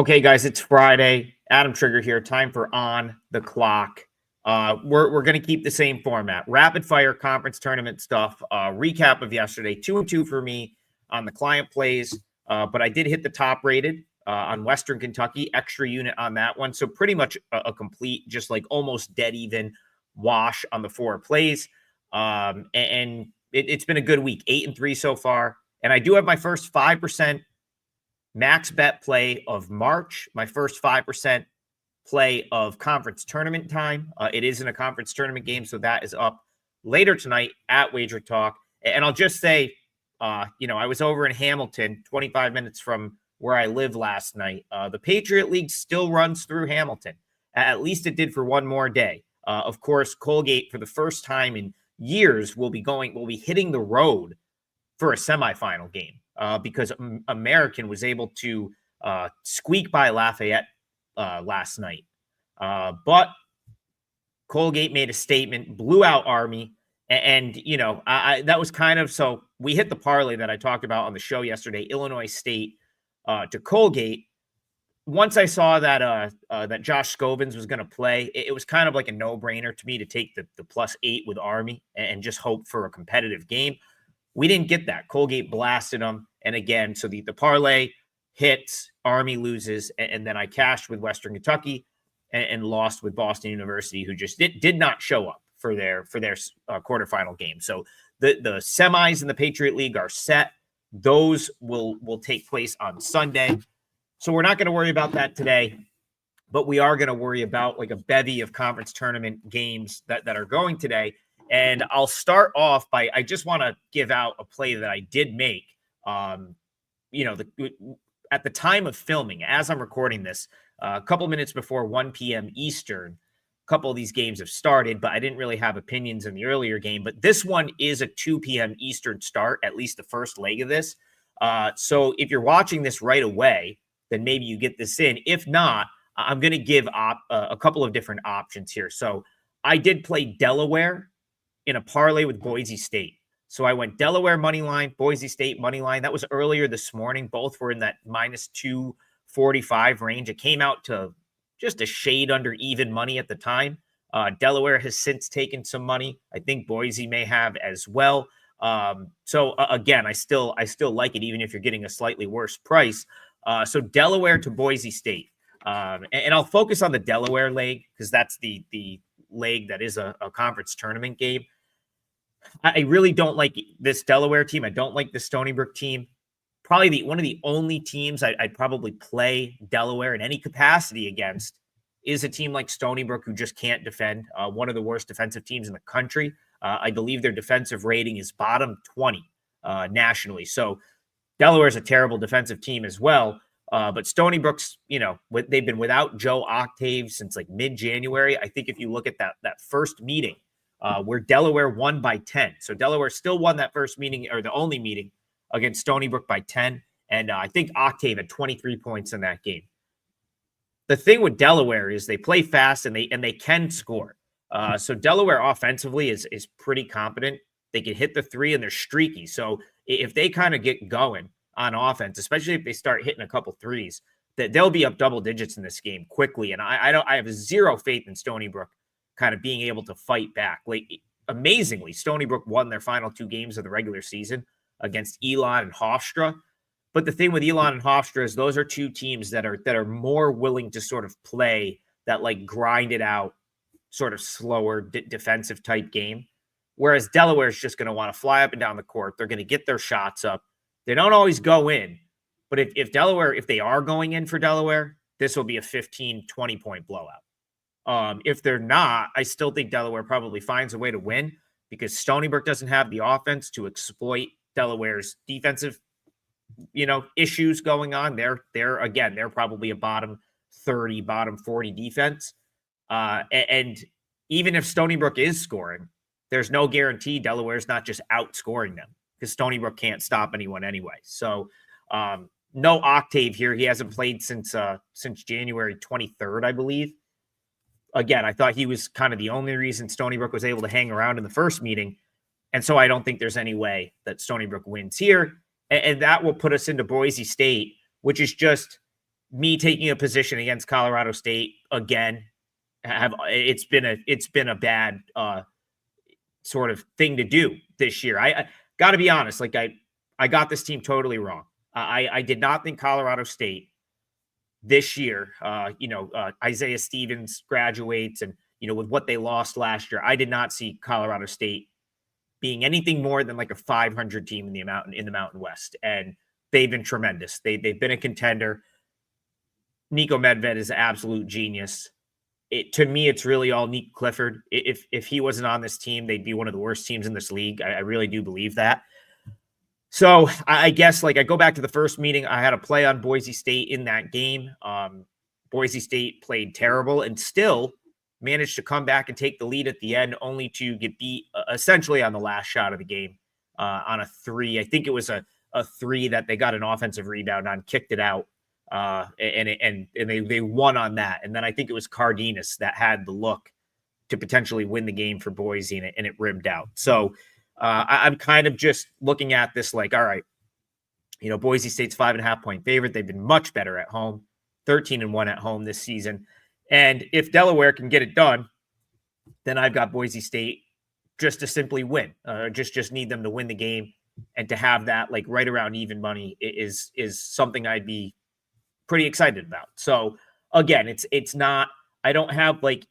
Okay, guys, it's Friday. Adam Trigger here. Time for On the Clock. We're going to keep the same format. Rapid fire conference tournament stuff. Recap of yesterday. 2-2 for me on the client plays. But I did hit the top rated on Western Kentucky. Extra unit on that one. So pretty much a complete, just like almost dead even wash on the 4 plays. And it's been a good week. 8-3 so far. And I do have my first 5% max bet play of March, my first 5% play of conference tournament time. It isn't a conference tournament game, so that is up later tonight at WagerTalk. And I'll just say, I was over in Hamilton, 25 minutes from where I live last night. The Patriot League still runs through Hamilton. At least it did for one more day. Of course, Colgate, for the first time in years, will be hitting the road for a semifinal game. Because American was able to squeak by Lafayette last night. But Colgate made a statement, blew out Army, and that was kind of, so we hit the parlay that I talked about on the show yesterday, Illinois State to Colgate. Once I saw that that Josh Scovins was going to play, it was kind of like a no-brainer to me to take the +8 with Army and just hope for a competitive game. We didn't get that. Colgate blasted them. And again, so the parlay hits, Army loses, and then I cashed with Western Kentucky and lost with Boston University, who just did not show up for their quarterfinal game. So the semis in the Patriot League are set. Those will take place on Sunday. So we're not going to worry about that today, but we are going to worry about like a bevy of conference tournament games that are going today. And I'll start off by, I just want to give out a play that I did make. At the time of filming, as I'm recording this, a couple minutes before 1 p.m. Eastern, a couple of these games have started, but I didn't really have opinions in the earlier game. But this one is a 2 p.m. Eastern start, at least the first leg of this. So if you're watching this right away, then maybe you get this in. If not, I'm going to give a couple of different options here. So I did play Delaware in a parlay with Boise State. So I went Delaware money line, Boise State money line. That was earlier this morning. Both were in that -245 range. It came out to just a shade under even money at the time. Delaware has since taken some money. I think Boise may have as well. Again, I still like it, even if you're getting a slightly worse price. So Delaware to Boise State. And I'll focus on the Delaware leg because that's the leg that is a conference tournament game. I really don't like this Delaware team. I don't like the Stony Brook team. Probably one of the only teams I'd probably play Delaware in any capacity against is a team like Stony Brook, who just can't defend. One of the worst defensive teams in the country. I believe their defensive rating is bottom 20 nationally. So Delaware is a terrible defensive team as well. But Stony Brook's, they've been without Joe Octave since like mid-January. I think if you look at that first meeting where Delaware won by 10. So Delaware still won that first meeting, or the only meeting, against Stony Brook by 10. And I think Octave had 23 points in that game. The thing with Delaware is they play fast and they can score. So Delaware offensively is pretty competent. They can hit the three and they're streaky. So if they kind of get going on offense, especially if they start hitting a couple threes, that they'll be up double digits in this game quickly. And I have zero faith in Stony Brook kind of being able to fight back. Like, amazingly, Stony Brook won their final 2 games of the regular season against Elon and Hofstra. But the thing with Elon and Hofstra is those are 2 teams that are more willing to sort of play that like grind it out, sort of slower defensive type game. Whereas Delaware is just going to want to fly up and down the court. They're going to get their shots up. They don't always go in, but if they are going in for Delaware, this will be a 15, 20-point blowout. If they're not, I still think Delaware probably finds a way to win because Stony Brook doesn't have the offense to exploit Delaware's defensive, issues going on. They're probably a bottom 30, bottom 40 defense. And even if Stony Brook is scoring, there's no guarantee Delaware's not just outscoring them because Stony Brook can't stop anyone anyway. So no Octave here. He hasn't played since January 23rd, I believe. Again, I thought he was kind of the only reason Stony Brook was able to hang around in the first meeting. And so I don't think there's any way that Stony Brook wins here. And that will put us into Boise State, which is just me taking a position against Colorado State again, it's been a bad sort of thing to do this year. I got to be honest, like I got this team totally wrong. I did not think Colorado State this year, Isaiah Stevens graduates, and with what they lost last year, I did not see Colorado State being anything more than like a 500 team in the Mountain West, and they've been tremendous. They've been a contender. Nico Medved is an absolute genius. To me, it's really all Nick Clifford. If he wasn't on this team, they'd be one of the worst teams in this league. I really do believe that. So I guess, like, I go back to the first meeting, I had a play on Boise State in that game. Boise State played terrible and still managed to come back and take the lead at the end, only to get beat essentially on the last shot of the game on a three. I think it was a three that they got an offensive rebound on, kicked it out, and they won on that. And then I think it was Cardenas that had the look to potentially win the game for Boise, and it rimmed out. So I'm kind of just looking at this like, all right, Boise State's 5.5-point favorite. They've been much better at home, 13-1 at home this season. And if Delaware can get it done, then I've got Boise State just to simply win. Just need them to win the game, and to have that like right around even money is something I'd be pretty excited about. So again, it's not. I don't have like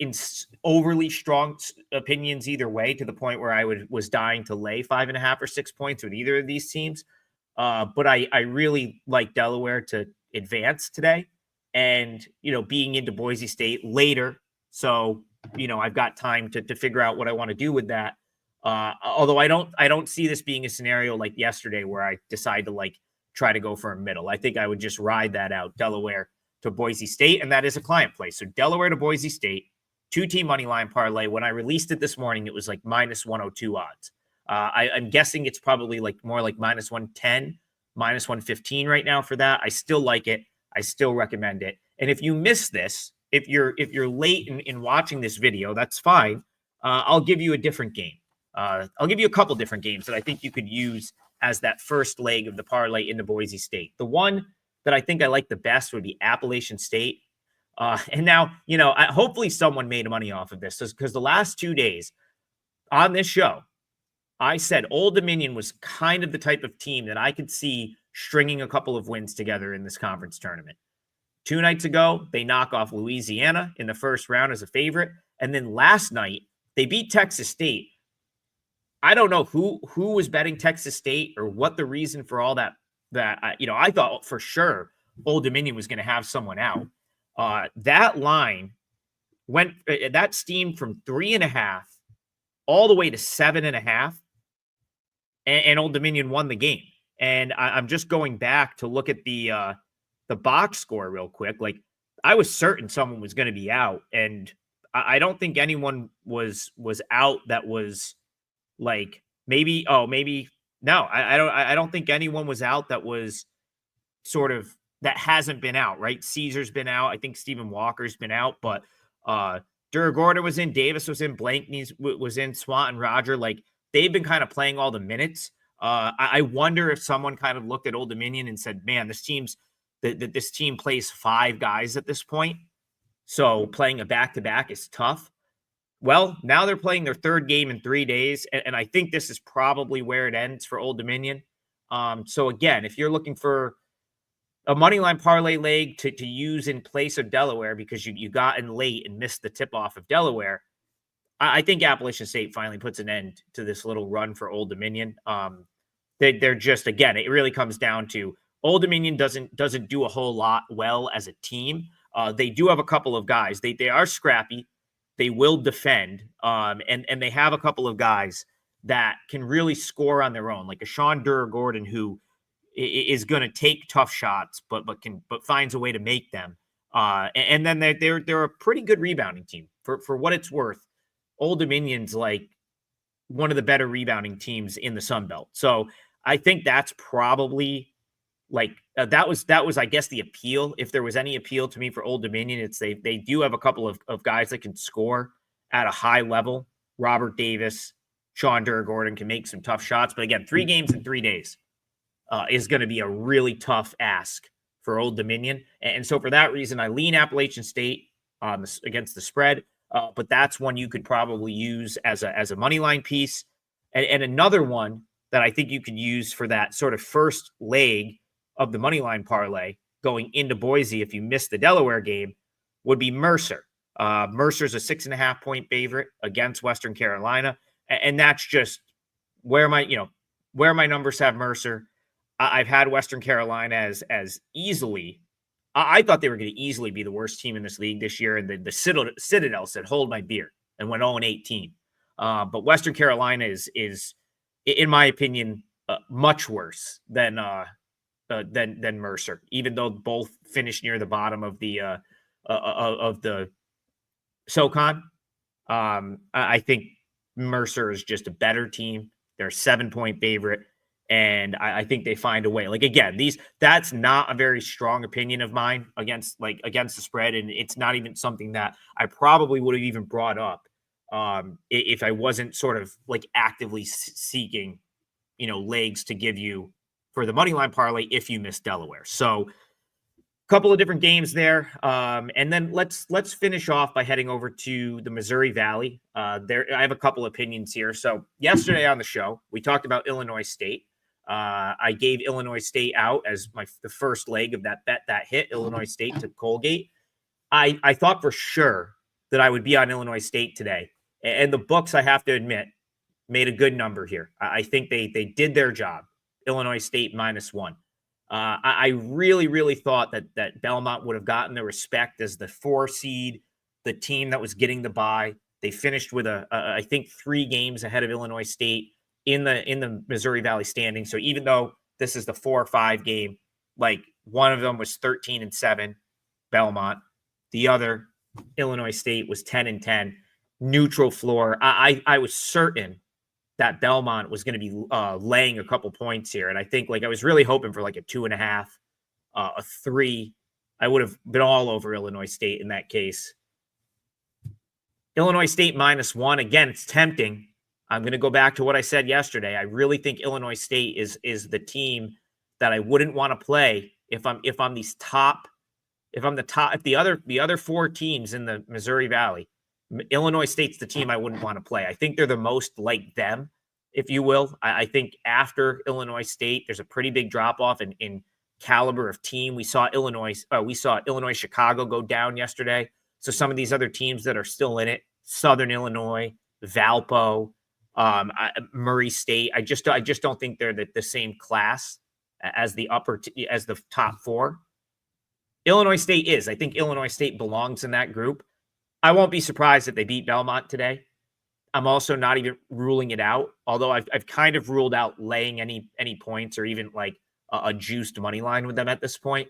overly strong opinions either way, to the point where I was dying to lay 5.5 or 6 points with either of these teams. But I really like Delaware to advance today, and being into Boise State later. So I've got time to figure out what I want to do with that. Although I don't see this being a scenario like yesterday where I decide to like try to go for a middle. I think I would just ride that out. Delaware to Boise State, and that is a client play. So Delaware to Boise State, 2-team money line parlay. When I released it this morning, it was like minus 102 odds. I'm guessing it's probably like more like minus 110, minus 115 right now for that. I still like it. I still recommend it. And if you miss this, if you're late in watching this video, that's fine. I'll give you a different game. I'll give you a couple different games that I think you could use as that first leg of the parlay into Boise State. The one that I think I like the best would be Appalachian State. And now, hopefully someone made money off of this, because the last 2 days on this show, I said Old Dominion was kind of the type of team that I could see stringing a couple of wins together in this conference tournament. 2 nights ago, they knock off Louisiana in the first round as a favorite. And then last night, they beat Texas State. I don't know who was betting Texas State or what the reason for all that I thought for sure Old Dominion was going to have someone out. That line that steamed from 3.5 all the way to 7.5, and Old Dominion won the game. And I'm just going back to look at the box score real quick. Like, I was certain someone was going to be out, and I don't think anyone was out that was like maybe. No, I don't think anyone was out that was sort of that hasn't been out, right? Caesar's been out. I think Stephen Walker's been out, but Duragorda was in, Davis was in, Blankney was in, Swanton, Roger. Like, they've been kind of playing all the minutes. I wonder if someone kind of looked at Old Dominion and said, man, this team plays 5 guys at this point. So playing a back-to-back is tough. Well, now they're playing their third game in 3 days, and I think this is probably where it ends for Old Dominion. So again, if you're looking for a moneyline parlay leg to use in place of Delaware because you got in late and missed the tip-off of Delaware, I think Appalachian State finally puts an end to this little run for Old Dominion. They're just, again, it really comes down to Old Dominion doesn't do a whole lot well as a team. They do have a couple of guys. They are scrappy. They will defend, and they have a couple of guys that can really score on their own, like a Sean Duragorda, who is going to take tough shots, but finds a way to make them. And then they're a pretty good rebounding team for what it's worth. Old Dominion's like one of the better rebounding teams in the Sun Belt. So I think that's probably like that was, I guess, the appeal. If there was any appeal to me for Old Dominion, it's they do have a couple of guys that can score at a high level. Robert Davis, Sean Duragorda can make some tough shots. But again, 3 games in 3 days is going to be a really tough ask for Old Dominion. And so for that reason, I lean Appalachian State against the spread. But that's one you could probably use as a money line piece. And another one that I think you could use for that sort of first leg of the money line parlay going into Boise, if you miss the Delaware game, would be Mercer. Mercer's a 6.5 point favorite against Western Carolina. And that's just where my numbers have Mercer. I've had Western Carolina as easily. I thought they were going to easily be the worst team in this league this year. And the Citadel said, hold my beer, and went 0-18. But Western Carolina is in my opinion, much worse than Mercer, even though both finished near the bottom of the SoCon. I think Mercer is just a better team. They're a 7-point favorite, and I think they find a way. Like, again, that's not a very strong opinion of mine against the spread, and it's not even something that I probably would have even brought up if I wasn't sort of like actively seeking, legs to give you for the money line parlay if you miss Delaware. So a couple of different games there. And then let's finish off by heading over to the Missouri Valley. I have a couple opinions here. So yesterday on the show, we talked about Illinois State. I gave Illinois State out as the first leg of that bet that hit Illinois State to Colgate. I thought for sure that I would be on Illinois State today. And the books, I have to admit, made a good number here. I think they did their job. Illinois State -1. I really, really thought that Belmont would have gotten the respect as the 4 seed, the team that was getting the bye. They finished with I think 3 games ahead of Illinois State in the Missouri Valley standing. So even though this is the 4 or 5 game, like one of them was 13-7, Belmont. The other, Illinois State, was 10-10. Neutral floor. I was certain that Belmont was going to be laying a couple points here. And I think I was really hoping for a 2.5, a 3. I would have been all over Illinois State in that case. Illinois State -1. Again, it's tempting. I'm going to go back to what I said yesterday. I really think Illinois State is the team that I wouldn't want to play if the other 4 teams in the Missouri Valley. Illinois State's the team I wouldn't want to play. I think they're the most like them, if you will. I think after Illinois State, there's a pretty big drop-off in caliber of team. We saw Illinois Chicago go down yesterday. So some of these other teams that are still in it, Southern Illinois, Valpo, Murray State, I just don't think they're the same class as the top 4. Illinois State is. I think Illinois State belongs in that group. I won't be surprised if they beat Belmont today. I'm also not even ruling it out, although I've kind of ruled out laying any points or even a juiced money line with them at this point.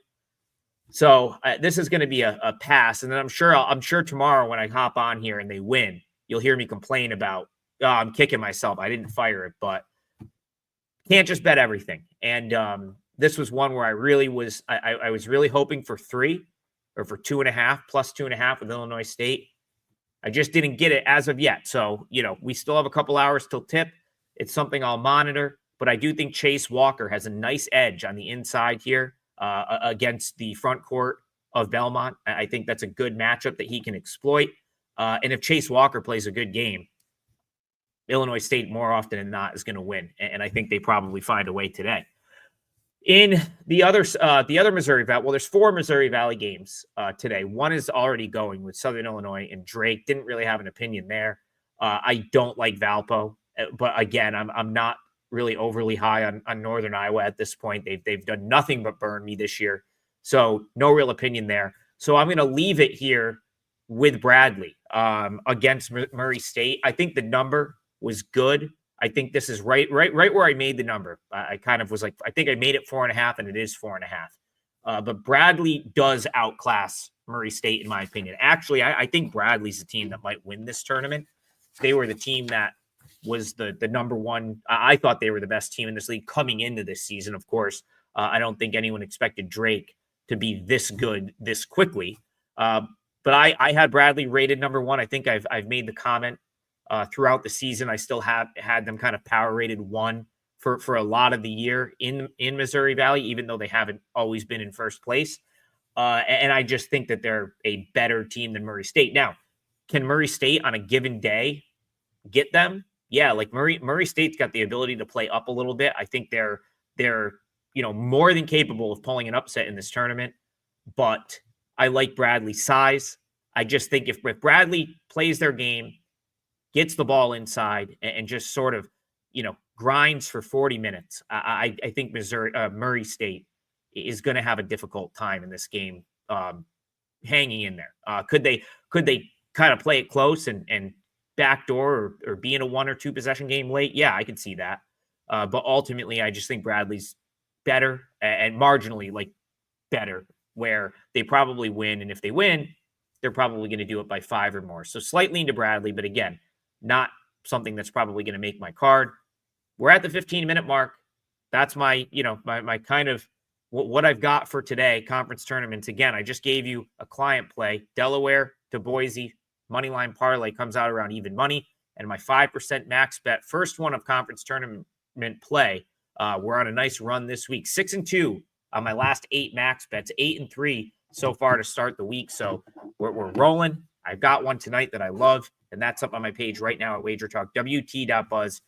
So this is going to be a pass, and then I'm sure tomorrow when I hop on here and they win, you'll hear me complain about I'm kicking myself. I didn't fire it, but can't just bet everything. And this was one where I was really hoping for 3. Or for 2.5 plus 2.5 with Illinois State. I just didn't get it as of yet. So, we still have a couple hours till tip. It's something I'll monitor, but I do think Chase Walker has a nice edge on the inside here against the front court of Belmont. I think that's a good matchup that he can exploit. And if Chase Walker plays a good game, Illinois State more often than not is going to win. And I think they probably find a way today. In the other Missouri Valley, well, there's 4 Missouri Valley games today. One is already going with Southern Illinois and Drake. Didn't really have an opinion there. I don't like Valpo, but again, I'm not really overly high on Northern Iowa at this point. They've done nothing but burn me this year, so no real opinion there. So I'm going to leave it here with Bradley against Murray State. I think the number was good. I think this is right where I made the number. I kind of was I think I made it 4.5, and it is 4.5. But Bradley does outclass Murray State, in my opinion. Actually, I think Bradley's the team that might win this tournament. They were the team that was the number 1. I thought they were the best team in this league coming into this season. Of course, I don't think anyone expected Drake to be this good this quickly. But I had Bradley rated number 1. I think I've made the comment. Throughout the season, I still had them kind of power rated 1 for a lot of the year in Missouri Valley, even though they haven't always been in first place. And I just think that they're a better team than Murray State. Now, can Murray State on a given day get them? Yeah, like Murray State's got the ability to play up a little bit. I think they're more than capable of pulling an upset in this tournament. But I like Bradley's size. I just think if Bradley plays their game, gets the ball inside, and just sort of, grinds for 40 minutes, I think Murray State is going to have a difficult time in this game, hanging in there. Could they kind of play it close and backdoor or be in a 1 or 2 possession game late? Yeah, I can see that. But ultimately, I just think Bradley's better and marginally better, where they probably win. And if they win, they're probably going to do it by 5 or more. So slightly into Bradley, but again, not something that's probably going to make my card. We're at the 15-minute mark. That's my kind of what I've got for today. Conference tournaments. Again, I just gave you a client play. Delaware to Boise. Moneyline parlay comes out around even money. And my 5% max bet, first one of conference tournament play. We're on a nice run this week. 6-2 on my last 8 max bets. 8-3 so far to start the week. So we're rolling. I've got one tonight that I love, and that's up on my page right now at WagerTalk, wt.buzz/AT.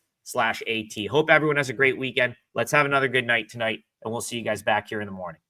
Hope everyone has a great weekend. Let's have another good night tonight, and we'll see you guys back here in the morning.